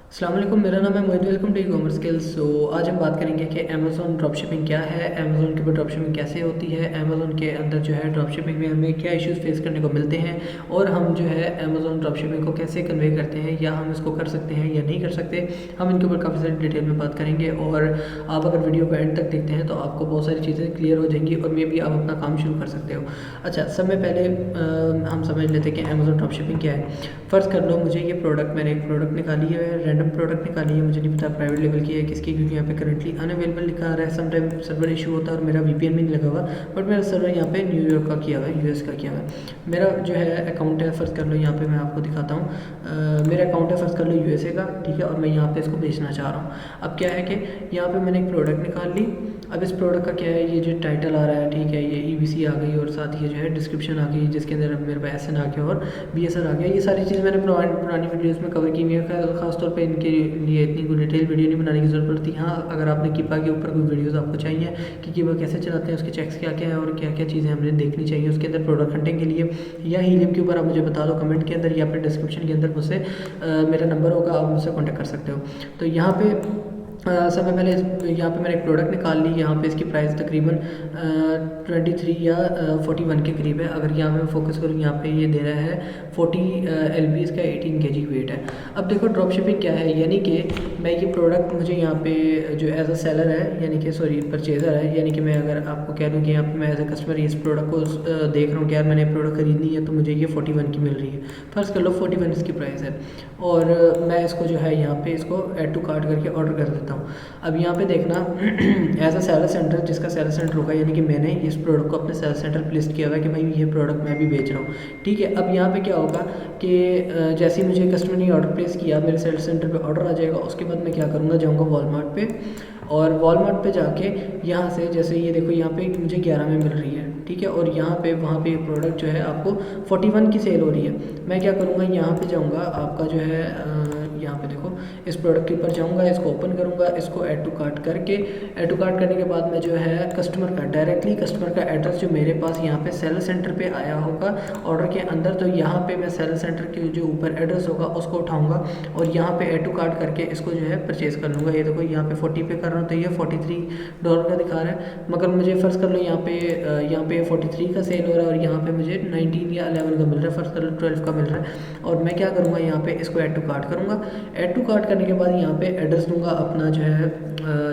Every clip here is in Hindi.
अस्सलाम वालेकुम, मेरा नाम है Mohit. Welcome to ecommerce skills. आज हम बात करेंगे कि अमेज़ॉन ड्रॉपशिपिंग क्या है, अमेज़ॉन के ऊपर ड्रॉपशिपिंग कैसे होती है, अमेज़ॉन के अंदर जो है ड्रॉपशिपिंग में हमें क्या इश्यूज़ फेस करने को मिलते हैं और हम जो है अमेज़ॉन ड्रॉपशिपिंग को कैसे कन्वे करते हैं या हम इसको कर सकते हैं या नहीं कर सकते। हम इनके ऊपर काफ़ी सारी डिटेल में बात करेंगे और आप अगर वीडियो को एंड तक देखते हैं तो आपको बहुत सारी चीज़ें क्लियर हो जाएंगी और मे भी आप अपना काम शुरू कर सकते हो। अच्छा, सब में पहले हम समझ लेते हैं कि अमेज़ॉन ड्रॉपशिपिंग क्या है। फ़र्ज़ कर लो मुझे ये प्रोडक्ट, मैंने एक प्रोडक्ट निकाली है, रैंडम प्रोडक्ट निकाली है, मुझे नहीं पता प्राइवेट लेवल की है किसकी, क्योंकि यहाँ पे करंटली अनअवेलेबल लिखा आ रहा है। सम टाइम सर्वर इशू होता है और मेरा वीपीएन भी नहीं लगा हुआ, बट मेरा सर्वर यहाँ पे न्यूयॉर्क का किया हुआ है, यूएस का किया हुआ है। मेरा जो है अकाउंट है, फ़र्ज़ कर लो यहाँ पे मैं आपको दिखाता हूँ। मेरा अकाउंट है फ़र्ज़ कर लो यूएसए का, ठीक है, और मैं यहाँ पे इसको बेचना चाह रहा हूँ। अब क्या है कि यहाँ पे मैंने एक प्रोडक्ट निकाल ली। अब इस प्रोडक्ट का क्या है, ये जो टाइटल आ रहा है, ठीक है, ये ईबीसी आ गई और साथ ही जो है डिस्क्रिप्शन आ गई जिसके अंदर मेरे पास एसएन आ गया और बीएसआर आ गया। ये सारी चीज़ मैंने पुरानी वीडियोस में कवर की हुई है, खासतौर पे इनके लिए इतनी कोई डिटेल वीडियो नहीं बनाने की ज़रूरत पड़ती। हाँ, अगर आपने कीपा के ऊपर कोई वीडियोस आपको चाहिए कि कीपा कैसे चलाते हैं, उसके चेक्स क्या क्या है और क्या क्या चीज़ें हमें देखनी चाहिए उसके अंदर प्रोडक्ट हंटिंग के लिए, या हीलियम के ऊपर आप मुझे बता दो कमेंट के अंदर या फिर डिस्क्रिप्शन के अंदर मुझसे मेरा नंबर होगा, आप मुझसे कॉन्टैक्ट कर सकते हो। तो यहाँ पे समय पहले यहाँ पे मैंने एक प्रोडक्ट निकाल ली। यहाँ पे इसकी प्राइस तकरीबन 23 या 41 के करीब है। अगर यहाँ पे मैं फोकस करूँ, यहाँ पे ये दे रहा है 40 LB, इसका 18 kg वेट है। अब देखो ड्रॉप शिपिंग क्या है, यानी कि मैं ये प्रोडक्ट मुझे यहाँ पे जो एज अ सेलर है, यानी कि सॉरी परचेज़र है, यानी कि मैं अगर आपको कह दूँ कि यहाँ पे मैं एज अ कस्टमर इस प्रोडक्ट को देख रहा हूँ कि यार मैंने प्रोडक्ट खरीदनी है, तो मुझे ये 41 की मिल रही है। फ़र्ज़ कर लो 41 इसकी प्राइस है और मैं इसको जो है यहाँ पे इसको ऐड टू कार्ट करके ऑर्डर कर देता हूँ। अब यहाँ पे देखना एज अ सेलर सेंटर, जिसका सेलर सेंटर होगा, यानी कि मैंने इस प्रोडक्ट को अपने सेलर सेंटर पर लिस्ट किया हुआ है कि भाई ये प्रोडक्ट मैं भी बेच रहा हूँ, ठीक है। अब यहाँ पे क्या होगा कि जैसे ही मुझे कस्टमर ने ऑर्डर प्लेस किया, मेरे सेलर सेंटर पे ऑर्डर आ जाएगा। उसके बाद मैं क्या करूँगा, जाऊँगा वॉलमार्ट पे और वॉलमार्ट पे जाके यहाँ से जैसे ये देखो यहाँ पे मुझे 11 में मिल रही है, ठीक है, और यहाँ पे वहाँ पे प्रोडक्ट जो है आपको 41 की सेल हो रही है। मैं क्या करूँगा, यहाँ पे जाऊँगा, आपका जो है यहाँ पे देखो इस प्रोडक्ट के ऊपर जाऊँगा, इसको ओपन करूँगा, इसको ऐड टू कार्ट करके, ऐड टू कार्ट करने के बाद मैं जो है कस्टमर का डायरेक्टली कस्टमर का एड्रेस जो मेरे पास यहाँ पे सेलर सेंटर पे आया होगा ऑर्डर के अंदर, तो यहाँ पे मैं सेलर सेंटर के जो ऊपर एड्रेस होगा उसको उठाऊँगा और यहाँ पे ऐड टू कार्ट करके इसको जो है परचेज़ कर लूँगा। ये देखो यहाँ पे 40 पे कर रहा हूँ तो ये $43 का दिखा रहा है, मगर मुझे फ़र्ज़ कर लो यहाँ पे 43 का सेल हो रहा है और यहाँ पे मुझे 19 या 11 का मिल रहा है, फ़र्ज़ कर लो 12 का मिल रहा है। और मैं क्या करूँगा, यहाँ पे इसको ऐड टू कार्ट करूँगा। ऐड टू कार्ट करने के बाद यहाँ पे एड्रेस दूंगा अपना, जो है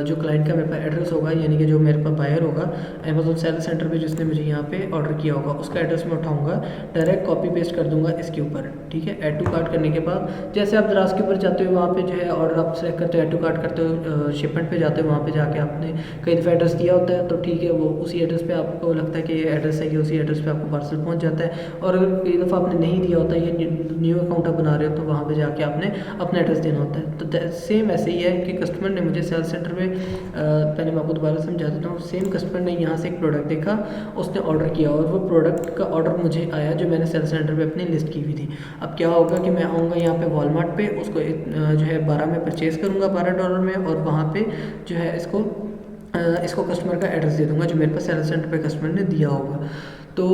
जो क्लाइंट का मेरे पास एड्रेस होगा, यानी कि जो मेरे पास बायर होगा अमेज़ॉन सेलर सेंटर पे जिसने मुझे यहाँ पे ऑर्डर किया होगा, उसका एड्रेस मैं उठाऊंगा, डायरेक्ट कॉपी पेस्ट कर दूंगा इसके ऊपर, ठीक है। ऐड टू कार्ट करने के बाद जैसे आप दराज के ऊपर जाते हो, वहाँ पे जो है ऑर्डर आप सेलेक्ट करते हो, ऐड टू कार्ट करते हो, शिपमेंट पे जाते हो, वहाँ पे जाके आपने कई दफ़ा एड्रेस दिया होता है, तो ठीक है, वो उसी एड्रेस पे आपको लगता है कि ये एड्रेस है, ये उसी एड्रेस पे आपको पार्सल पहुँच जाता है। और अगर कई दफ़ा आपने नहीं दिया होता, ये न्यू अकाउंट आप बना रहे हो, तो वहाँ पे जाके आपने अपना एड्रेस देना होता है। तो सेम ऐसे ही है कि कस्टमर ने मुझे सेल सेंटर में पहले मैं आपको दोबारा समझा देता हूँ। सेम कस्टमर ने यहाँ से एक प्रोडक्ट देखा, उसने ऑर्डर किया और वो प्रोडक्ट का ऑर्डर मुझे आया जो मैंने सेल सेंटर पे अपनी लिस्ट की हुई थी। अब क्या होगा कि मैं आऊँगा यहाँ पे वॉलमार्ट पे, उसको जो है 12 में परचेज़ करूँगा, $12 में, और वहाँ पे जो है इसको कस्टमर का एड्रेस दे दूँगा जो मेरे पास सेल सेंटर पे कस्टमर ने दिया होगा। तो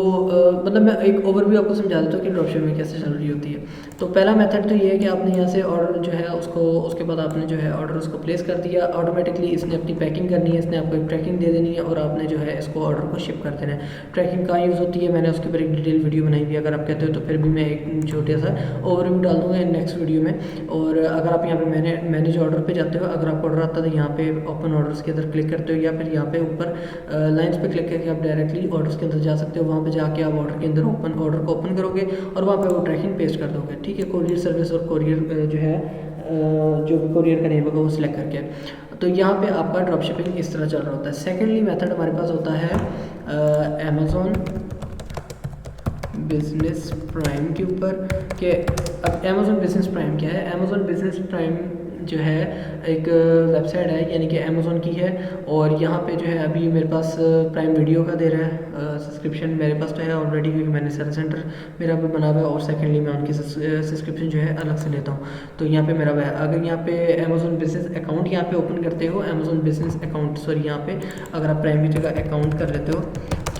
मतलब मैं एक ओवरव्यू आपको समझा देता हूँ कि ड्रॉपशिपिंग कैसे चल रही होती है। तो पहला मेथड तो ये है कि आपने यहाँ से ऑर्डर जो है उसके बाद आपने जो है ऑर्डर उसको प्लेस कर दिया, ऑटोमेटिकली इसने अपनी पैकिंग करनी है, इसने आपको एक ट्रैकिंग दे देनी है और आपने जो है इसको ऑर्डर को शिप कर देना है। ट्रैकिंग कहाँ यूज़ होती है, मैंने उसके ऊपर एक डिटेल वीडियो बनाई हुई है, अगर आप कहते हो तो फिर भी मैं एक छोटा सा ओवरव्यू डाल दूँगा नेक्स्ट वीडियो में। और अगर आप यहाँ पे मैनेज ऑर्डर पे जाते हो, अगर आपको ऑर्डर आता है तो यहाँ पे ओपन ऑर्डर्स के अंदर क्लिक करते हो, या फिर यहाँ पे ऊपर लाइन्स पे क्लिक करके आप डायरेक्टली ऑर्डर्स के अंदर जा सकते हो। वहाँ पे जाके आप ऑर्डर के अंदर ऑर्डर को ओपन करोगे और वहाँ पे वो ट्रैकिंग पेस्ट कर दोगे, ठीक है। कोरियर सर्विस और कोरियर जो है जो भी कोरियर का नेम होगा वो सिलेक्ट करके, तो यहाँ पे आपका ड्रॉप शिपिंग इस तरह चल रहा होता है। सेकेंडली मेथड हमारे पास होता है अमेज़ॉन बिजनेस प्राइम के ऊपर। कि अब अमेज़ॉन बिजनेस प्राइम क्या है, अमेज़ॉन बिजनेस प्राइम जो है एक वेबसाइट है, यानी कि अमेज़ॉन की है, और यहाँ पे जो है अभी मेरे पास प्राइम वीडियो का दे रहा है सब्सक्रिप्शन, मेरे पास तो है ऑलरेडी क्योंकि मैंने सेल सेंटर मेरा भी बना हुआ है, और सेकेंडली मैं उनकी सब्सक्रिप्शन जो है अलग से लेता हूँ। तो यहाँ पे मेरा है, अगर यहाँ पे अमेज़ॉन बिजनेस अकाउंट यहाँ पे ओपन करते हो, अमेज़ॉन बिजनेस अकाउंट सॉरी यहाँ पे अगर आप प्राइम की जगह अकाउंट कर लेते हो,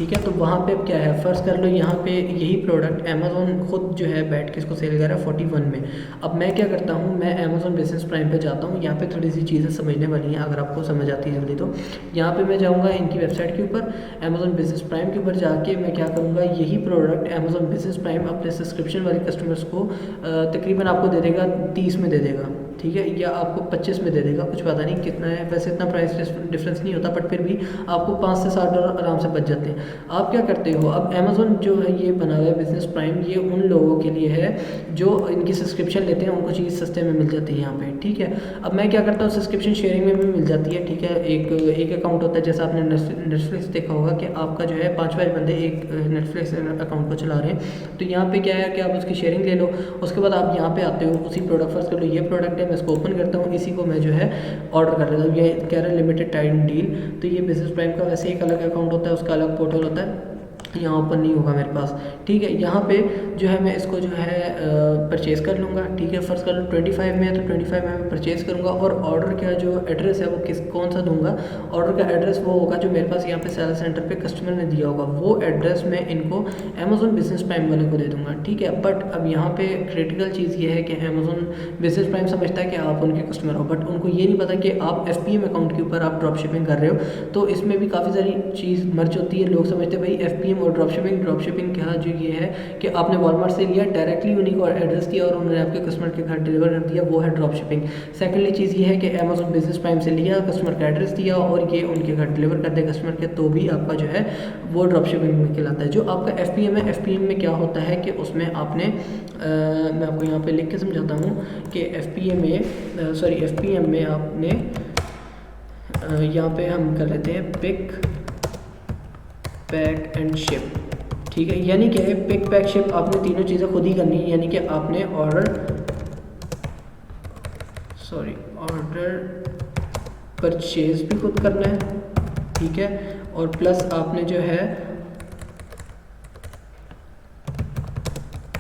ठीक है। तो वहाँ पे अब क्या है, फ़र्ज़ कर लो यहाँ पे यही प्रोडक्ट अमेज़ॉन खुद जो है बैठ के इसको सेल कर रहा है 41 में। अब मैं क्या करता हूँ, मैं अमेज़ॉन बिज़नेस प्राइम पे जाता हूँ। यहाँ पे थोड़ी सी चीज़ें समझने वाली हैं, अगर आपको समझ आती है जल्दी तो। यहाँ पे मैं जाऊँगा इनकी वेबसाइट के ऊपर, अमेज़ॉन बिज़नेस प्राइम के ऊपर जाके मैं क्या करूँगा, यही प्रोडक्ट अमेज़ॉन बिज़नेस प्राइम अपने सब्सक्रिप्शन वाले कस्टमर्स को तकरीबन आपको दे देगा 30 में दे देगा, ठीक है, या आपको 25 में दे देगा, कुछ पता नहीं कितना है, वैसे इतना प्राइस डिफरेंस नहीं होता, बट फिर भी आपको 5 से 7 डॉलर आराम से बच जाते हैं। आप क्या करते हो, अब अमेज़ॉन जो है ये बना हुआ है बिज़नेस प्राइम, ये उन लोगों के लिए है जो इनकी सब्सक्रिप्शन लेते हैं, उनको चीज़ सस्ते में मिल जाती है यहाँ पे, ठीक है। अब मैं क्या करता हूँ, सब्सक्रिप्शन शेयरिंग में भी मिल जाती है, ठीक है। एक अकाउंट होता है, जैसा आपने नेटफ्लिक्स देखा होगा कि आपका जो है 5 बंदे एक नेटफ्लिक्स अकाउंट को चला रहे हैं, तो यहाँ पे क्या है कि आप उसकी शेयरिंग ले लो। उसके बाद आप यहाँ पे आते हो, उसी प्रोडक्ट फर्स्ट कर लो, ये प्रोडक्ट है, मैं इसको ओपन करता हूँ, इसी को मैं जो है ऑर्डर कर लेता हूँ। ये कह रहा है लिमिटेड टाइम डील, तो ये बिज़नेस प्राइम का वैसे एक अलग अकाउंट होता है, उसका अलग पोर्टल होता है, यहाँ ओपन नहीं होगा मेरे पास, ठीक है। यहाँ पे जो है मैं इसको जो है परचेज़ कर लूँगा, ठीक है। फर्स्ट कर लो 25 में है तो 25 में मैं परचेज़ करूँगा, और ऑर्डर का जो एड्रेस है वो कौन सा दूँगा, ऑर्डर का एड्रेस वो होगा जो मेरे पास यहाँ पे सेल सेंटर पे कस्टमर ने दिया होगा, वो एड्रेस मैं इनको अमेज़ॉन बिज़नेस प्राइम वाले को दे दूँगा, ठीक है। बट अब यहाँ पे क्रिटिकल चीज़ ये है कि अमेज़ॉन बिज़नेस प्राइम समझता है कि आप उनके कस्टमर हो, बट उनको ये नहीं पता कि आप FBM अकाउंट के ऊपर आप ड्रॉप शिपिंग कर रहे हो। तो इसमें भी काफ़ी सारी चीज़ मर्ज होती है। लोग समझते हैं भाई FBM और ड्रॉप शिपिंग क्या जो ये है कि आपने वॉलमार्ट से लिया, डायरेक्टली उन्हीं को एड्रेस दिया और उन्होंने आपके कस्टमर के घर डिलीवर कर दिया, वो है ड्रॉप शिपिंग। सेकेंडली चीज़ ये है कि अमेज़ॉन बिज़नेस प्राइम से लिया, कस्टमर का एड्रेस दिया और ये उनके घर डिलीवर कर दे कस्टमर के, तो भी आपका जो है वो ड्रॉप शिपिंग में कहलाता है। जो आपका FBM है, FBM में क्या होता है कि उसमें आपने मैं आपको यहाँ पे लिख के समझाता हूँ कि FBM में आपने यहाँ पे हम कर लेते हैं पिक पैक एंड शिप, ठीक है। यानी क्या है, पिक पैक शिप आपने तीनों चीज़ें खुद ही करनी है, यानी कि आपने ऑर्डर परचेज भी खुद करना है, ठीक है, और प्लस आपने जो है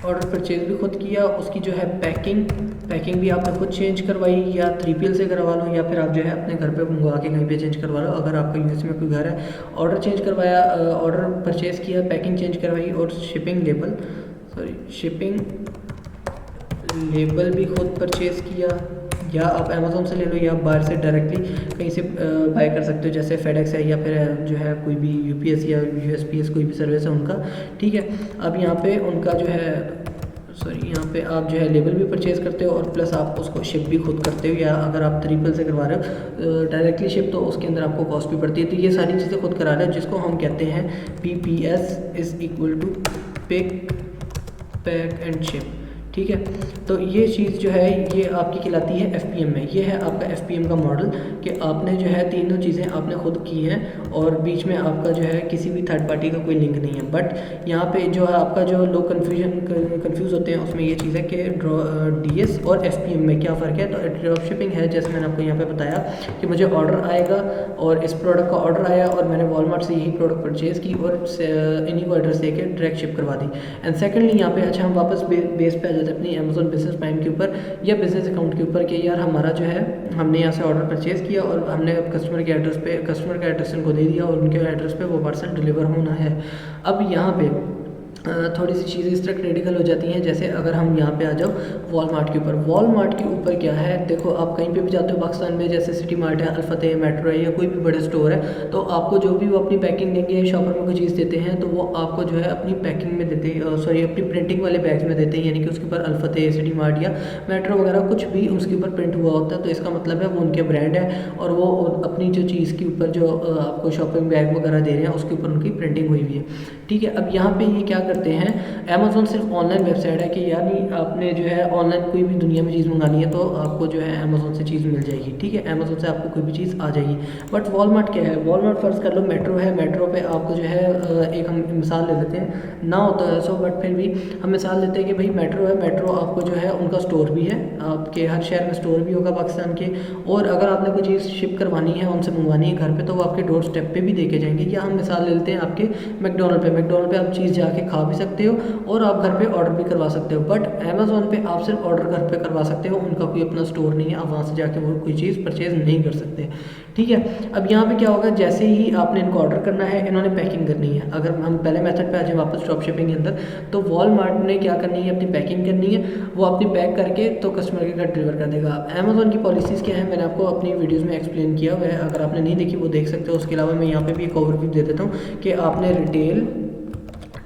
ऑर्डर परचेज भी खुद किया, उसकी जो है पैकिंग भी आपने खुद चेंज करवाई, या 3PL से करवा लो, या फिर आप जो है अपने घर पे मंगवा के कहीं पे चेंज करवा लो, अगर आपका यूएस में कोई घर है। ऑर्डर चेंज करवाया, ऑर्डर परचेज किया, पैकिंग चेंज करवाई, और शिपिंग लेबल भी खुद परचेज़ किया, या आप अमेज़ॉन से ले लो, या बाहर से डायरेक्टली कहीं से बाय कर सकते हो, जैसे फेडेक्स है, या फिर जो है कोई भी UPS या USPS कोई भी सर्विस है उनका, ठीक है। अब यहाँ पे उनका जो है यहाँ पे आप जो है लेबल भी परचेज़ करते हो, और प्लस आप उसको शिप भी खुद करते हो, या अगर आप 3PL से करवा रहे हो डायरेक्टली शिप, तो उसके अंदर आपको कॉस्ट भी पड़ती है। तो ये सारी चीज़ें खुद करा रहे हो, जिसको हम कहते हैं PPS = pick pack and ship, ठीक है। तो ये चीज़ जो है ये आपकी कहलाती है FBM में। ये है आपका FBM का मॉडल कि आपने जो है तीनों चीज़ें आपने खुद की हैं, और बीच में आपका जो है किसी भी थर्ड पार्टी का कोई लिंक नहीं है। बट यहाँ पे जो है आपका जो लोग कंफ्यूज होते हैं, उसमें ये चीज़ है कि DS और FBM में क्या फ़र्क है। तो ड्रॉप शिपिंग है, जैसे मैंने आपको यहाँ पे बताया कि मुझे ऑर्डर आएगा और इस प्रोडक्ट का ऑर्डर आया और मैंने वॉलमार्ट से यही प्रोडक्ट परचेज़ की और इन्हीं को एड्रेस दे के डायरेक्ट शिप करवा दी। एंड सेकेंडली यहाँ पे अच्छा हम वापस बेस पे आ जाते हैं अपनी अमेज़ॉन बिज़नेस प्राइम के ऊपर या बिज़नेस अकाउंट के ऊपर कि यार हमारा जो है हमने यहाँ से ऑर्डर परचेज़ किया और हमने कस्टमर के एड्रेस पे कस्टमर का एड्रेस उनको दे दिया और उनके एड्रेस पे वो पार्सल डिलीवर होना है। अब यहाँ पे थोड़ी सी चीज़ें इस तरह क्रिटिकल हो जाती हैं, जैसे अगर हम यहाँ पे आ जाओ वॉलमार्ट के ऊपर। वॉलमार्ट के ऊपर क्या है, देखो आप कहीं पे भी जाते हो पाकिस्तान में, जैसे सिटी मार्ट है, अल्फतेह, मेट्रो है, या कोई भी बड़े स्टोर है, तो आपको जो भी वो अपनी पैकिंग देंगे, शॉपर में कोई चीज़ देते हैं तो वो आपको जो है अपनी पैकिंग में देते हैं, अपनी प्रिंटिंग वाले बैग्स में देते हैं, यानी कि उसके ऊपर अल्फतेह, सिटी मार्ट या मेट्रो वगैरह कुछ भी उसके ऊपर प्रिंट हुआ होता है, तो इसका मतलब है वो उनके ब्रांड है और वो अपनी जो चीज़ के ऊपर जो आपको शॉपिंग बैग वगैरह दे रहे हैं उसके ऊपर उनकी प्रिंटिंग हुई हुई है, ठीक है। अब यहाँ पे ये क्या करते हैं, अमेज़ॉन सिर्फ ऑनलाइन वेबसाइट है कि यानी आपने जो है ऑनलाइन कोई भी दुनिया में चीज़ मंगानी है तो आपको जो है अमेज़ॉन से चीज़ मिल जाएगी, ठीक है, अमेज़ॉन से आपको कोई भी चीज़ आ जाएगी। बट वॉलमार्ट क्या है, वॉलमार्ट फ़र्ज़ कर लो मेट्रो है, मेट्रो पे आपको जो है एक हम मिसाल ले लेते हैं, ना होता है सो बट फिर भी हम मिसाल लेते हैं कि भाई मेट्रो है, मेट्रो आपको जो है उनका स्टोर भी है, आपके हर शहर में स्टोर भी होगा पाकिस्तान के, और अगर आपने कोई चीज़ शिप करवानी है उनसे मंगवानी है घर पर तो वो आपके डोर स्टेप पर भी दे के जाएंगे। या हम मिसाल ले लेते हैं आपके मैकडोनल्ड पे आप चीज़ जाके खा आ भी सकते हो और आप घर पे ऑर्डर भी करवा सकते हो। बट अमेज़ॉन पे आप सिर्फ ऑर्डर घर पे करवा सकते हो, उनका कोई अपना स्टोर नहीं है, आप वहाँ से जाके वो कोई चीज़ परचेज़ नहीं कर सकते। ठीक है, अब यहाँ पे क्या होगा, जैसे ही आपने इनको ऑर्डर करना है, इन्होंने पैकिंग करनी है। अगर हम पहले मेथड पे आ जाए वापस ड्रॉप शिपिंग के अंदर, तो वॉलमार्ट ने क्या करनी है, अपनी पैकिंग करनी है, वो अपनी पैक करके तो कस्टमर के घर डिलीवर कर देगा। अमेज़ॉन की पॉलिसीज़ क्या है, मैंने आपको अपनी वीडियोज़ में एक्सप्लेन किया हुआ है, अगर आपने नहीं देखी वो देख सकते हो। उसके अलावा मैं यहाँ पे भी एक ओवरव्यू दे देता हूँ कि आपने रिटेल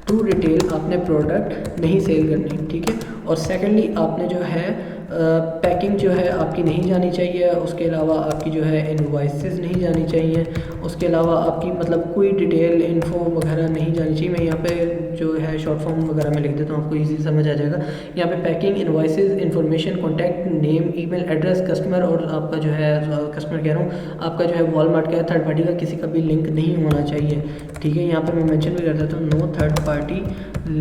टू रिटेल आपने प्रोडक्ट नहीं सेल करनी, ठीक है। और सेकेंडली आपने जो है पैकिंग जो है आपकी नहीं जानी चाहिए, उसके अलावा आपकी जो है इनवॉइसेस नहीं जानी चाहिए, उसके अलावा आपकी मतलब कोई डिटेल इन्फो वगैरह नहीं जानी चाहिए। मैं यहाँ पे जो है शॉर्ट फॉर्म वगैरह में लिख देता हूँ, आपको इजी समझ आ जाएगा। यहाँ पे packing, invoices, information, contact name, email address, customer और आपका जो है कस्टमर कह रहा हूँ, आपका जो है वॉलमार्ट का थर्ड पार्टी का किसी का भी लिंक नहीं होना चाहिए, ठीक है। यहाँ पर मैं मेंशन भी कर देता हूँ, नो थर्ड पार्टी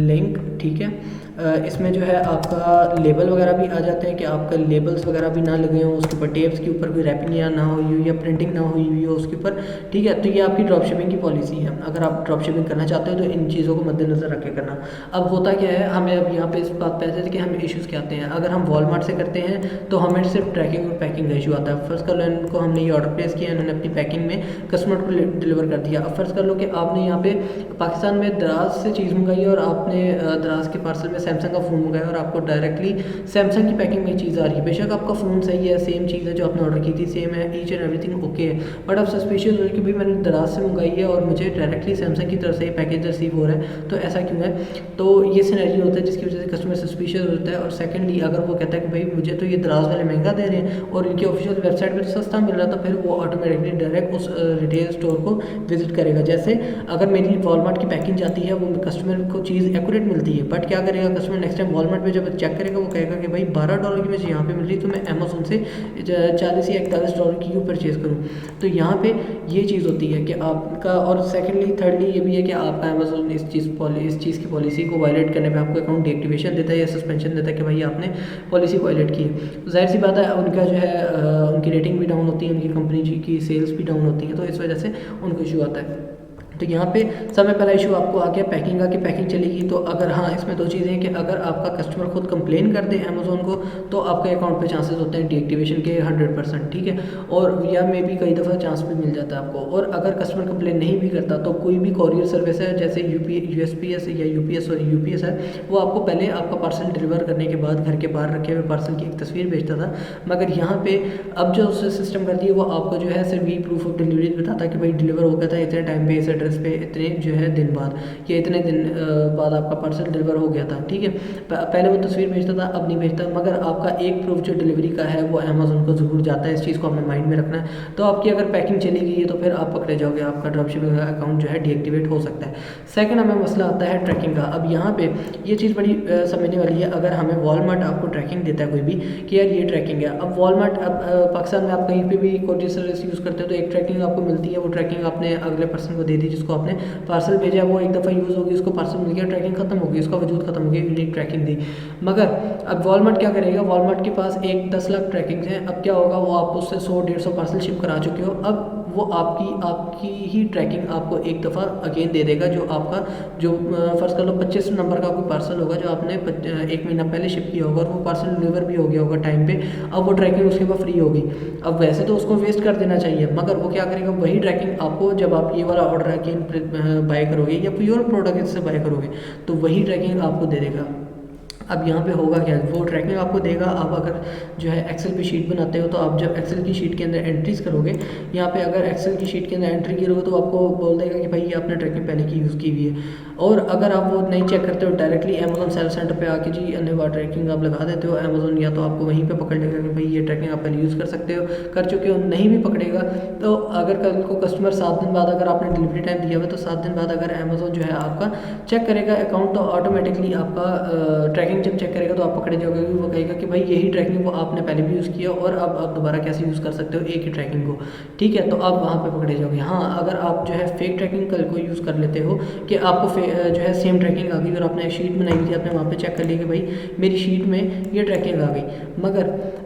लिंक, ठीक है। इसमें जो है आपका लेबल वगैरह भी आ जाते हैं कि आपका लेबल्स वगैरह भी ना लगे हों, उसके ऊपर टेप्स के ऊपर कोई रैपिंग या ना हुई हो या प्रिंटिंग ना हुई हुई हो उसके ऊपर, ठीक है। तो ये आपकी ड्रॉप शिपिंग की पॉलिसी है। अगर आप ड्रॉप शिपिंग करना चाहते हो तो इन चीज़ों को मद्देनज़र रख के करना। अब होता क्या है, हमें अब यहाँ पे इस बात पे आते हैं कि हमें इश्यूज़ क्या आते हैं। अगर हम वॉलमार्ट से करते हैं तो हमें सिर्फ ट्रैकिंग और पैकिंग का इशू आता है। फर्स्ट कर लो, इनको हमने ये ऑर्डर प्लेस किया, इन्होंने अपनी पैकिंग में कस्टमर को डिलीवर कर दिया। अब फर्स्ट कर लो कि आपने यहाँ पे पाकिस्तान में दराज से चीज़ मंगाई है और आपने दराज के पार्सल में सैमसंग का फ़ोन मंगाया और आपको डायरेक्टली सैमसंग की पैकिंग में चीज़ आ रही है। बेशक आपका फ़ोन सही है, सेम चीज़ है जो आपने ऑर्डर की थी, सेम है, ईच एंड एवरीथिंग ओके है, बट आप सस्पिशियस हो कि भाई मैंने दराज से मंगाई है और मुझे डायरेक्टली सैमसंग की तरफ से पैकेज रिसीव हो रहा है, तो ऐसा क्यों है। तो ये सिनेरियो होता है जिसकी वजह से कस्टमर सस्पिशियस होता है। और सेकेंडली अगर वो कहता है कि भाई मुझे तो ये दराज वाले महंगा दे रहे हैं और इनकी ऑफिशियल वेबसाइट पर सस्ता मिल रहा था, फिर वो ऑटोमेटिकली डायरेक्ट उस रिटेल स्टोर को विजिट करेगा। जैसे अगर मेरी वॉलमार्ट की पैकिंग जाती है, वो कस्टमर को चीज़ एक्यूरेट मिलती है, बट क्या करेगा कस्टमर नेक्स्ट टाइम वॉलमार्ट पे जब चेक करेगा वो कहेगा कि भाई $12 की मुझे यहाँ पे मिल रही, तो मैं अमेज़ोन से 40 या $41 की क्यों परचेज़ करूँ। तो यहाँ पे ये चीज़ होती है कि आपका, और सेकेंडली थर्डली ये भी है कि आपका अमेज़ोन इस चीज़ की पॉलिसी को वायलेट करने पे आपको अकाउंट डीएक्टिवेशन देता है या सस्पेंशन देता है कि भाई आपने पॉलिसी को वायलेट की है। तो जाहिर सी बात है उनका जो है उनकी रेटिंग भी डाउन होती है, उनकी कंपनी की सेल्स भी डाउन होती है, तो इस वजह से उनको इशू आता है। तो यहाँ पे सबसे पहला इशू आपको आ गया पैकिंग का, कि पैकिंग चलेगी। तो अगर हाँ, इसमें दो चीज़ें हैं कि अगर आपका कस्टमर खुद कंप्लेन कर दे अमेज़ोन को, तो आपके अकाउंट पे चांसेस होते हैं डीएक्टिवेशन के 100%, ठीक है। और या में भी कई दफ़ा चांस भी मिल जाता है आपको। और अगर कस्टमर कंप्लेन नहीं भी करता तो कोई भी कॉरियर सर्विस है जैसे USPS या UPS है, वो आपको पहले आपका पार्सल डिलीवर करने के बाद घर के बाहर रखे हुए पार्सल की एक तस्वीर भेजता था। मगर यहाँ पे अब जो उससे सिस्टम कर दिया, वो आपको जो है सिर्फ यही प्रूफ ऑफ डिलीवरी बताता है कि भाई डिलीवर हो गया था इतने टाइम पे, इस एड्रेस पे, इतने जो है दिन बाद, या इतने दिन बाद आपका पार्सल डिलीवर हो गया था, ठीक है। पहले वो तस्वीर भेजता था, अब नहीं भेजता। मगर आपका एक प्रूफ जो डिलीवरी का है वो अमेज़ोन को ज़रूर जाता है, इस चीज़ को आपने माइंड में रखना है। तो आपकी अगर पैकिंग चली गई है तो फिर आप पकड़े जाओगे, आपका ड्रॉप शिपिंग अकाउंट जो है डीएक्टिवेट हो सकता है। सेकंड हमें मसला आता है ट्रैकिंग का। अब यहाँ पे ये चीज़ बड़ी समझने वाली है। अगर हमें वॉलमार्ट आपको ट्रैकिंग देता है कोई भी कि यार ये ट्रैकिंग है, अब वॉलमार्ट, अब पाकिस्तान में आप कहीं पे भी कोरियर सर्विस यूज़ करते हो तो एक ट्रैकिंग आपको मिलती है, वो ट्रैकिंग आपने अगले पर्सन को दे दी जिसको आपने पार्सल भेजा, वो एक दफ़ा यूज़ होगी, उसको पार्सल मिल गया, ट्रैकिंग खत्म हो गई, उसका वजूद खत्म हो गया, यूनिक ट्रैकिंग दी। मगर अब वॉलमार्ट क्या करेगा, वॉलमार्ट के पास 10 लाख ट्रैकिंग्स हैं। अब क्या होगा, वो आप उससे 100-150 पार्सल शिप करा चुके हो, अब वो आपकी ही ट्रैकिंग आपको एक दफ़ा अगेन दे देगा। जो आपका जो फ़र्ज़ कर लो 25 नंबर का कोई पार्सल होगा जो आपने 1 महीना पहले शिप किया होगा और वो पार्सल डिलीवर भी हो गया होगा टाइम पे, अब वो ट्रैकिंग उसके बाद फ्री होगी। अब वैसे तो उसको वेस्ट कर देना चाहिए, मगर वो क्या करेगा, वही ट्रैकिंग आपको जब आप ये वाला ऑर्डर अगेन बाय करोगे या कोई और प्रोडक्ट इससे बाय करोगे तो वही ट्रैकिंग आपको दे देगा। अब यहाँ पे होगा क्या, वो ट्रैकिंग आपको देगा। आप अगर जो है एक्सेल पे शीट बनाते हो तो आप जब एक्सेल की शीट के अंदर एंट्रीज करोगे, यहाँ पे अगर एक्सेल की शीट के अंदर एंट्री करोगे तो आपको बोल देगा कि भाई ये आपने ट्रैकिंग पहले की यूज़ की हुई है। और अगर आप वो नहीं चेक करते हो, डायरेक्टली अमेज़ोन सेल सेंटर पे आके जी अन्य ट्रैकिंग आप लगा देते हो, अमेज़ोन या तो आपको वहीं पे पकड़ लेगा कि भाई ये ट्रैकिंग आप पहले यूज़ कर चुके हो। नहीं भी पकड़ेगा तो अगर कल को कस्टमर 7 दिन बाद, अगर आपने डिलीवरी टाइम दिया हुआ तो 7 दिन बाद अगर अमेज़ोन जो है आपका चेक करेगा अकाउंट, तो ऑटोमेटिकली आपका ट्रैकिंग जब चेक करेगा तो आप पकड़े जाओगे। वो कहेगा कि भाई यही ट्रैकिंग वो आपने पहले भी यूज़ किया और अब आप दोबारा कैसे यूज़ कर सकते हो एक ही ट्रैकिंग को, ठीक है। तो आप वहाँ पे पकड़े जाओगे। हाँ, अगर आप जो है फेक ट्रैकिंग कल को यूज़ कर लेते हो कि आपको जो है सेम ट्रैकिंग आ गई और आपने एक शीट बनाई हुई थी, आपने वहाँ पे चेक कर लिया कि भाई मेरी शीट में ये ट्रैकिंग आ गई,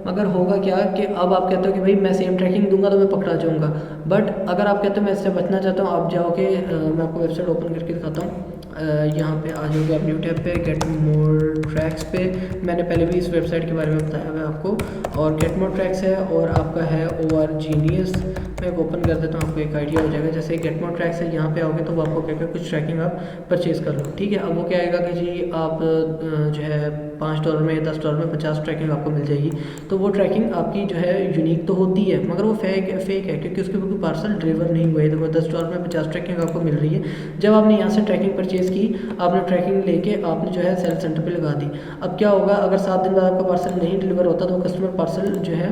मगर होगा क्या कि अब आप कहते हो कि भाई मैं सेम ट्रैकिंग दूंगा तो मैं पकड़ा जाऊँगा। बट अगर आप कहते हो मैं इससे बचना चाहता हूँ, आप जाओगे, मैं आपको वेबसाइट ओपन करके दिखाता हूँ। यहाँ पे आ जाओगे आप न्यू टैब पे, गेट मोर ट्रैक्स पे। मैंने पहले भी इस वेबसाइट के बारे में बताया हुआ है आपको। और गेट मोर ट्रैक्स है और आपका है OR जीनियस। मैं ओपन कर देता हूँ, आपको एक आइडिया हो जाएगा। जैसे गेट मोर ट्रैक्स है, यहाँ पे आओगे तो वो आपको कहेगा कुछ ट्रैकिंग आप परचेज़ कर लो, ठीक है। अब वो क्या आएगा कि जी आप जो है $5 में, $10 में 50 ट्रैकिंग आपको मिल जाएगी। तो वो ट्रैकिंग आपकी जो है यूनिक तो होती है, मगर वो फेक है क्योंकि उसके ऊपर कोई पार्सल डिलीवर नहीं हुआ है। तो वो $10 में 50 ट्रैकिंग आपको मिल रही है। जब आपने यहाँ से ट्रैकिंग परचेज़ की, आपने ट्रैकिंग लेके आपने जो है सेल सेंटर पे लगा दी। अब क्या होगा, अगर 7 दिन बाद आपका पार्सल नहीं डिलीवर होता तो कस्टमर पार्सल जो है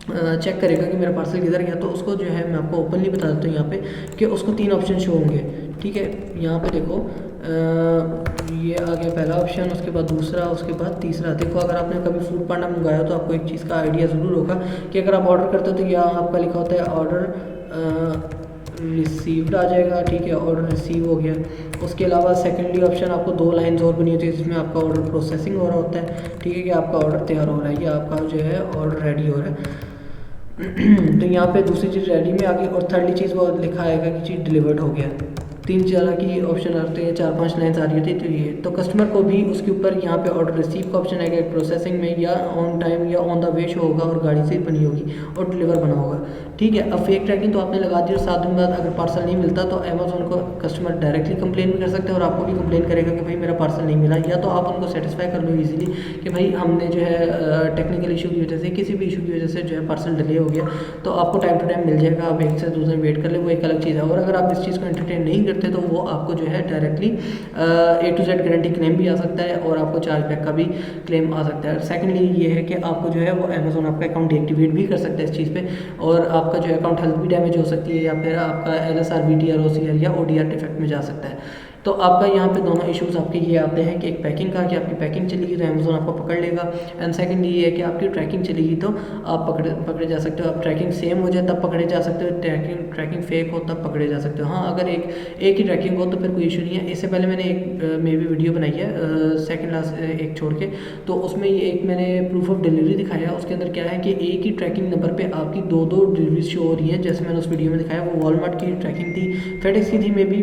चेक करेगा कि मेरा पार्सल किधर गया। तो उसको जो है मैं आपको ओपनली बता देता हूँ यहाँ पे कि उसको 3 ऑप्शन शो होंगे, ठीक है। यहाँ पे देखो ये आ गया पहला ऑप्शन, उसके बाद दूसरा, उसके बाद तीसरा। देखो अगर आपने कभी फूड पांडा मंगाया तो आपको एक चीज़ का आइडिया ज़रूर होगा कि अगर आप ऑर्डर करते हो तो यहाँ आपका लिखा होता है ऑर्डर रिसीव्ड आ जाएगा, ठीक है, ऑर्डर रिसीव हो गया। उसके अलावा सेकेंडली ऑप्शन आपको 2 लाइन्स और बनी होती है जिसमें आपका ऑर्डर प्रोसेसिंग हो रहा होता है, ठीक है, कि आपका ऑर्डर तैयार हो रहा है या आपका जो है ऑर्डर रेडी हो रहा है। तो यहाँ पे दूसरी चीज़ रेडी में आ गई और थर्डली चीज़ वो लिखा आएगा कि चीज़ डिलीवर्ड हो गया। 3-4 की ऑप्शन आते हैं, 4-5 लाइन्स आ रही होती है। तो ये तो कस्टमर को भी उसके ऊपर यहाँ पे ऑर्डर रिसीव का ऑप्शन आएगा, प्रोसेसिंग में या ऑन टाइम या ऑन द वे शो होगा और गाड़ी से बनी होगी और डिलीवर बना होगा, ठीक है। अब फेक ट्रैकिंग तो आपने लगा दी और 7 दिन बाद अगर पार्सल नहीं मिलता तो अमेज़ॉन को कस्टमर डायरेक्टली कंप्लेन भी कर सकते हैं और आपको भी कंप्लेन करेगा कि भाई मेरा पार्सल नहीं मिला। या तो आप उनको सेटिस्फाई कर लो ईजिली कि भाई हमने जो है टेक्निकल इशू की वजह से, किसी भी इशू की वजह से जो है पार्सल डिले हो गया, तो आपको टाइम टू टाइम मिल जाएगा, आप 1 से 2 दिन वेट कर ले, वो एक अलग चीज़ है। और अगर आप इस चीज़ को एंटरटेन नहीं करते तो वो आपको जो है directly A to Z guarantee claim भी आ सकता है और आपको चार्जबैक का भी क्लेम आ सकता है। सेकेंडली ये है कि आपको जो है वो अमेज़ॉन आपका अकाउंट डीएक्टिवेट भी कर सकता है इस चीज़ पे, और आपका जो है अकाउंट हेल्थ भी डैमेज हो सकती है या फिर आपका LSR VTR OCR या ODR डिफेक्ट में जा सकता है। तो आपका यहाँ पे दोनों इश्यूज आपके ये आते हैं कि एक पैकिंग का, कि आपकी पैकिंग चलेगी तो अमेज़ॉन आपको पकड़ लेगा, एंड सेकंड ये है कि आपकी ट्रैकिंग चलेगी तो आप पकड़े जा सकते हो। आप ट्रैकिंग सेम हो जाए तब पकड़े जा सकते हो, ट्रैकिंग फेक हो तब पकड़े जा सकते हो। हाँ, अगर एक ही ट्रैकिंग हो तो फिर कोई इशू नहीं है। इससे पहले मैंने एक मे भी वीडियो बनाई है सेकेंड लास्ट एक छोड़ के, तो उसमें ये एक मैंने प्रूफ ऑफ डिलीवरी दिखाया। उसके अंदर क्या है कि एक ही ट्रैकिंग नंबर पर आपकी 2 डिलीवरी शो हो रही है। जैसे मैंने उस वीडियो में दिखाया, वो वॉलमार्ट की ट्रैकिंग थी, फेडेक्स की थी मे बी।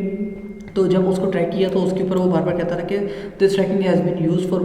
तो जब उसको ट्रैक किया तो उसके ऊपर वो बार बार कहता था कि this tracking has been use for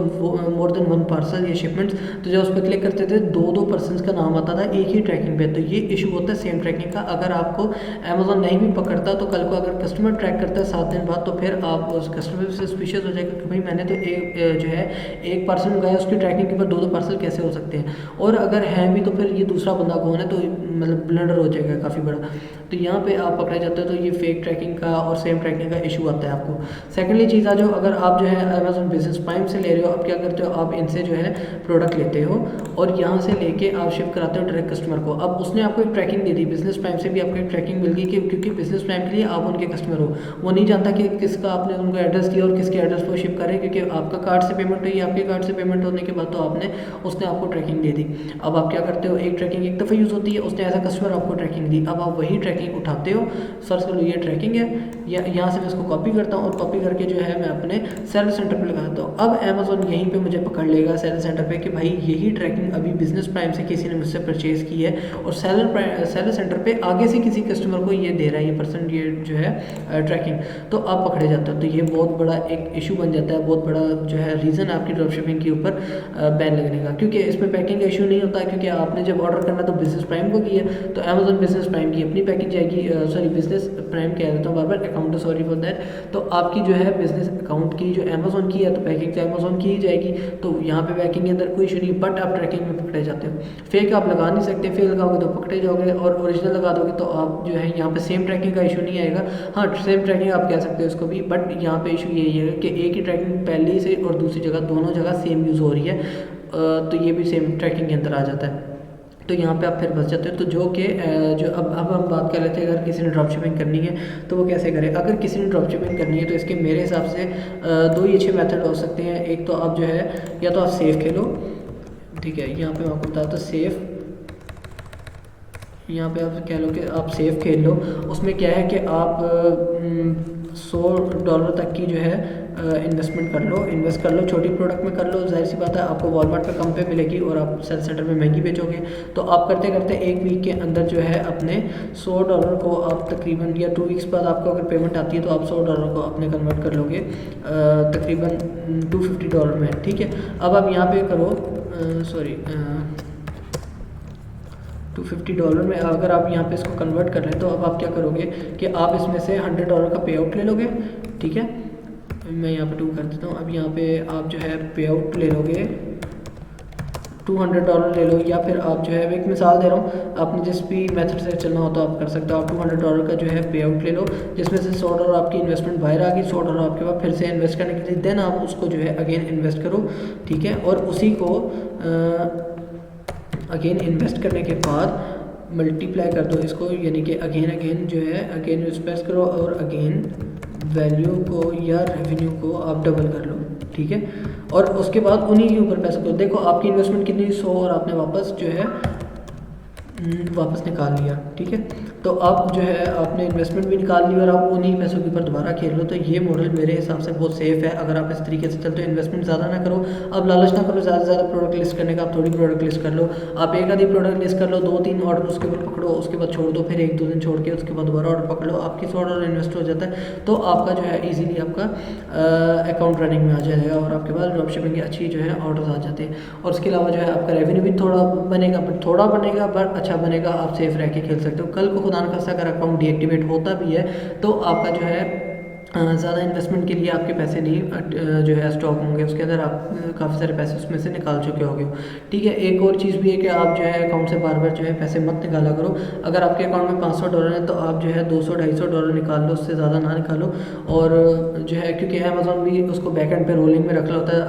more than 1 parcel या शिपमेंट्स। तो जब उस पर क्लिक करते थे 2 पर्सनस का नाम आता था एक ही ट्रैकिंग पे। तो ये इशू होता है सेम ट्रैकिंग का। अगर आपको अमेज़ॉन नहीं भी पकड़ता तो कल को अगर कस्टमर ट्रैक करता है 7 दिन बाद, तो फिर आप उस कस्टमर से सस्पिशियस हो जाएगा कि भाई मैंने तो एक पार्सल मंगाया, उसकी ट्रैकिंग के ऊपर 2 पार्सल कैसे हो सकते हैं। और अगर हैं भी तो फिर ये दूसरा बंदा कौन है, तो मतलब ब्लंडर हो जाएगा काफ़ी बड़ा। तो यहाँ पे आप पकड़े जाते हो तो ये फेक ट्रैकिंग का और सेम ट्रैकिंग का इशू आता है आपको। सेकेंडली चीज़ आ जाओ, अगर आप जो है अमेज़ॉन बिजनेस प्राइम से ले रहे हो, आप क्या करते हो, आप इनसे जो है प्रोडक्ट लेते हो और यहाँ से लेके आप शिप कराते हो डायरेक्ट कस्टमर को। अब उसने आपको एक ट्रैकिंग दे दी, बिजनेस प्राइम से भी आपको एक ट्रैकिंग मिल गई कि क्योंकि बिजनेस प्राइम के लिए आप उनके कस्टमर हो। वो नहीं जानता कि किसका आपने उनको एड्रेस दिया और किसके एड्रेस पर शिप करें, क्योंकि आपका कार्ड से पेमेंट हुई, आपके कार्ड से पेमेंट होने के बाद तो उसने आपको ट्रैकिंग दे दी। अब आप क्या करते हो, एक ट्रैकिंग एक दफ़ा यूज़ होती है, उसने एज अ कस्टमर आपको ट्रैकिंग दी। अब आप वही ट्रैकिंग उठाते हो, सर्च कर लो ये ट्रैकिंग है, या यहाँ से मैं इसको कॉपी करता हूँ और कॉपी करके जो है मैं अपने सेलर सेंटर पे लगा देता हूँ। अब अमेज़ॉन यहीं पे मुझे पकड़ लेगा सेलर सेंटर पे कि भाई यही ट्रैकिंग अभी बिजनेस प्राइम से किसी ने मुझसे परचेज़ की है और सेलर सेंटर पे आगे से किसी कस्टमर को ये दे रहा है, ये पर्सन ये जो है ट्रैकिंग। तो आप पकड़े जाते हो। तो ये बहुत बड़ा एक इशू बन जाता है, बहुत बड़ा जो है रीज़न है आपकी ड्रॉप शिपिंग के ऊपर बैन लगने का, क्योंकि इसमें पैकिंग का इशू नहीं होता है, क्योंकि आपने जब ऑर्डर करना तो बिजनेस प्राइम को किया, तो अमेज़ॉन बिजनेस प्राइम की अपनी पैकिंग जाएगी, सॉरी बिजनेस प्राइम कह देता हूँ बार बार, अकाउंट सॉरी फॉर दैट। तो आपकी जो है बिजनेस अकाउंट की जो अमेज़ॉन की है तो पैकिंग तो अमेज़ॉन की ही जाएगी, तो यहाँ पे पैकिंग के अंदर कोई इशू नहीं, बट आप ट्रैकिंग में पकड़े जाते हो। फेक आप लगा नहीं सकते, फेक लगाओगे तो पकड़े जाओगे, और ओरिजिनल लगा दोगे तो आप जो है यहाँ पे सेम ट्रैकिंग का इशू नहीं आएगा। हाँ, सेम ट्रैकिंग आप कह सकते हो इसको भी, बट यहाँ पे इशू यही है कि एक ही ट्रैकिंग पहले से और दूसरी जगह दोनों जगह सेम यूज़ हो रही है, तो ये भी सेम ट्रैकिंग के अंदर आ जाता है। तो यहाँ पे आप फिर बच जाते हो। तो जो कि जो अब हम बात कर रहे थे, अगर किसी ने ड्रॉप शिपिंग करनी है तो वो कैसे करे। अगर किसी ने ड्रॉप शिपिंग करनी है तो इसके मेरे हिसाब से 2 ही अच्छे मेथड हो सकते हैं। एक तो आप जो है या तो आप सेफ खेलो, ठीक है, यहाँ पे मैं आपको बताता हूँ सेफ, यहाँ पे आप कह लो कि आप सेफ खेल लो। उसमें क्या है कि आप $100 तक की जो है इन्वेस्टमेंट कर लो, इन्वेस्ट कर लो, छोटी प्रोडक्ट में कर लो। जाहिर सी बात है आपको वॉलमार्ट पे कम पे मिलेगी और आप सेल सेंटर में महंगी बेचोगे। तो आप करते करते एक वीक के अंदर जो है अपने $100 को आप तकरीबन, या 2 वीक्स बाद आपको अगर पेमेंट आती है तो आप $100 को अपने कन्वर्ट कर लोगे तकरीबन $250 में। ठीक है, अब आप यहाँ पे करो $250 में अगर आप यहाँ पे इसको कन्वर्ट कर लें तो अब आप क्या करोगे कि आप इसमें से $100 का पे आउट ले लोगे। ठीक है, मैं यहाँ पे 2 कर देता हूँ। अब यहाँ पे आप जो है पे आउट ले लोगे $200 ले लो, या फिर आप जो है एक मिसाल दे रहा हूँ, आपने जिस भी मेथड से चलना हो तो आप कर सकते हो। आप $200 का जो है पे आउट ले लो, जिसमें से $100 आपकी इन्वेस्टमेंट बाहर आ गई, $100 आपके पास फिर से इन्वेस्ट करने के लिए, देन आप उसको जो है अगेन इन्वेस्ट करो। ठीक है, और उसी को अगेन इन्वेस्ट करने के बाद मल्टीप्लाई कर दो इसको, यानी कि अगेन जो है अगेन इन्वेस्ट करो और अगेन वैल्यू को या रेवेन्यू को आप डबल कर लो। ठीक है, और उसके बाद उन्हीं के ऊपर पैसे को देखो आपकी इन्वेस्टमेंट कितनी 100 और आपने वापस जो है वापस निकाल लिया। ठीक है, तो आप जो है आपने इन्वेस्टमेंट भी निकाल ली और आप उन्हीं पैसों के ऊपर दोबारा खेल लो। तो ये मॉडल मेरे हिसाब से बहुत सेफ़ है अगर आप इस तरीके से चलते हो। इन्वेस्टमेंट ज़्यादा ना करो, आप लालच ना करो ज़्यादा से ज़्यादा प्रोडक्ट लिस्ट करने का, आप थोड़ी प्रोडक्ट लिस्ट कर लो। आप एक आधी प्रोडक्ट लिस्ट कर लो, 2-3 ऑर्डर उसके ऊपर पकड़ो, उसके बाद छोड़ दो, फिर 1-2 दिन छोड़ के उसके बाद दोबारा ऑर्डर पकड़ लो, आपकी $100 इन्वेस्ट हो जाता है। तो आपका जो है ईजिली आपका अकाउंट रनिंग में आ जाएगा और आपके पास ड्रॉप शिपिंग के अच्छी जो है ऑर्डर्स आ जाते हैं। और उसके अलावा जो है आपका रेवेन्यू भी थोड़ा बनेगा, बट थोड़ा बनेगा बट अच्छा बनेगा, आप सेफ रह के खेल सकते हो। कल को खुदा न खास्ता अगर अकाउंट डीएक्टिवेट होता भी है तो आपका जो है ज़्यादा इन्वेस्टमेंट के लिए आपके पैसे नहीं जो है स्टॉक होंगे, उसके अंदर आप काफ़ी सारे पैसे उसमें से निकाल चुके होंगे। ठीक है, एक और चीज़ भी है कि आप जो है अकाउंट से बार बार जो है पैसे मत निकाला करो। अगर आपके अकाउंट में $500 है तो आप जो है $200-250 निकाल लो, उससे ज़्यादा ना निकालो। और जो है क्योंकि अमेज़ॉन भी उसको बैक एंड पे रोलिंग में रख रहा होता है,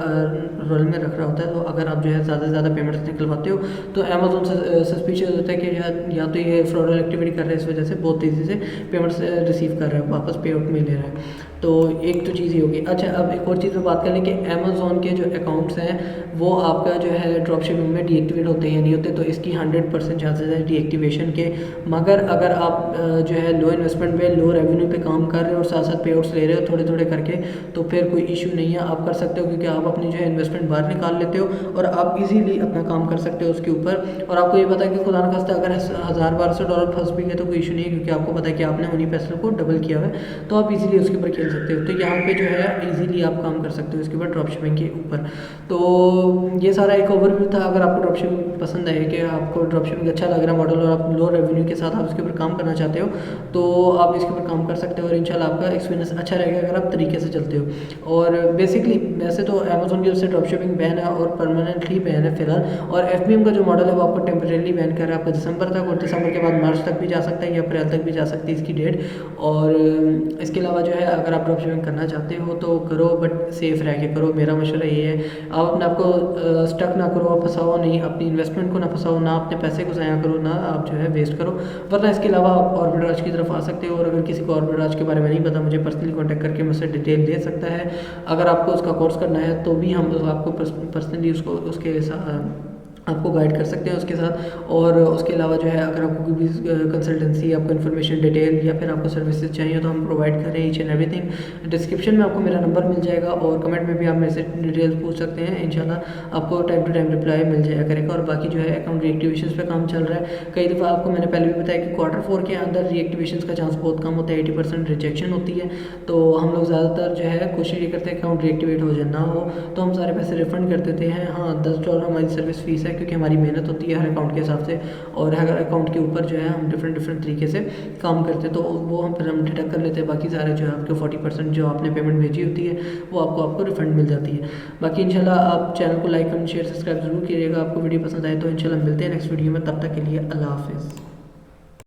रोलिंग में रख रहा होता है। तो अगर आप जो है ज़्यादा से ज़्यादा पेमेंट्स निकलवाते हो तो अमेज़ॉन से सस्पिशियस होता है कि या तो ये फ्रॉडल एक्टिविटी कर रहे हैं, इस वजह से बहुत तेज़ी से पेमेंट्स रिसीव कर रहा है, वापस पे आउट में ले रहा है। तो एक तो चीज़ ही होगी। अच्छा, अब एक और चीज़ पे बात कर लें कि अमेज़ॉन के जो अकाउंट्स हैं वो आपका जो है ड्रॉप शिपिंग में डीएक्टिवेट होते हैं या नहीं होते, तो इसकी 100% चांसेस है डीएक्टिवेशन के। मगर अगर आप जो है लो इन्वेस्टमेंट पे लो रेवेन्यू पे काम कर रहे हो और साथ साथ पे आउट्स ले रहे हो थोड़े थोड़े करके, तो फिर कोई इशू नहीं है, आप कर सकते हो, क्योंकि आप अपनी जो है इन्वेस्टमेंट बाहर निकाल लेते हो और आप इजीली अपना काम कर सकते हो उसके ऊपर। और आपको ये पता है कि खुदा न खास्ता अगर $1000-1200 फंस भी गए तो कोई इशू नहीं है, क्योंकि आपको पता है कि आपने उन्हीं पैसों को डबल किया हुआ है, तो आप इजीली उसके ऊपर खेल सकते हो। तो यहाँ पे जो है इजीली आप काम कर सकते हो इसके ऊपर ड्रॉप शिपिंग के ऊपर। तो ये सारा एक ओवरव्यू था। अगर आपको ड्रॉप शिपिंग पसंद है, कि आपको ड्रॉप शिपिंग अच्छा लग रहा है मॉडल और आप लो रेवेन्यू के साथ आप इसके ऊपर काम करना चाहते हो, तो आप इसके ऊपर काम कर सकते हो और इंशाल्लाह आपका एक्सपीरियंस अच्छा रहेगा अगर आप तरीके से चलते हो। और बेसिकली वैसे तो अमेज़ॉन की तरफ से ड्रॉप शिपिंग बैन है और परमानेंटली बैन है फिलहाल, और FBM का जो मॉडल है वो आपको टेम्परेली बैन कर रहा है आपका दिसंबर तक, और दिसंबर के बाद मार्च तक भी जा सकता है या अप्रैल तक भी जा सकती है इसकी डेट। और इसके अलावा जो है अगर आप ड्रॉप शिपिंग करना चाहते हो तो करो, बट सेफ रह के करो। मेरा मशवरा ये है, आप अपने आप को स्टक ना करो, फंसाओ नहीं, अपनी इन्वेस्टमेंट को ना फंसाओ, ना अपने पैसे को ज़ाया करो, ना आप जो है वेस्ट करो। वरना इसके अलावा आप ऑर्बिटराज की तरफ आ सकते हो, और अगर किसी को ऑर्बिटराज के बारे में नहीं पता मुझे पर्सनली कॉन्टैक्ट करके मुझसे डिटेल दे सकता है। अगर आपको उसका कोर्स करना है तो भी हम आपको पर्सनली उसको उसके साथ आपको गाइड कर सकते हैं उसके साथ। और उसके अलावा जो है अगर आपको कोई भी कंसल्टेंसी, आपको इन्फॉर्मेशन डिटेल या फिर आपको सर्विसेज चाहिए तो हम प्रोवाइड करें ईच एंड एवरीथिंग। डिस्क्रिप्शन में आपको मेरा नंबर मिल जाएगा और कमेंट में भी आप मेरे से डिटेल्स पूछ सकते हैं, इंशाल्लाह आपको टाइम टू टाइम रिप्लाई मिल जाया करेगा। और बाकी जो है अकाउंट रीएक्टिवेशन पे काम चल रहा है। कई दफ़ा आपको मैंने पहले भी बताया कि Q4 के अंदर रीएक्टिवेशन का चांस बहुत कम होता है, 80% रिजेक्शन होती है। तो हम लोग ज़्यादातर जो है कोशिश ये करते हैं अकाउंट रीएक्टिवेट हो जाए, ना हो तो हम सारे पैसे रिफंड कर देते हैं। हाँ, $10 हमारी सर्विस फीस है, क्योंकि हमारी मेहनत होती है हर अकाउंट के हिसाब से, और हर अकाउंट के ऊपर जो है हम डिफरेंट तरीके से काम करते हैं, तो वो हम फिर हम डिडक्ट कर लेते हैं। बाकी सारे जो है आपके 40% जो आपने पेमेंट भेजी होती है वो आपको रिफंड मिल जाती है। बाकी इंशाल्लाह आप चैनल को लाइक, कमेंट, शेयर, सब्सक्राइब जरूर कीजिएगा। आपको वीडियो पसंद आए तो इंशाल्लाह मिलते हैं नेक्स्ट वीडियो में, तब तक के लिए अल्लाह हाफिज़।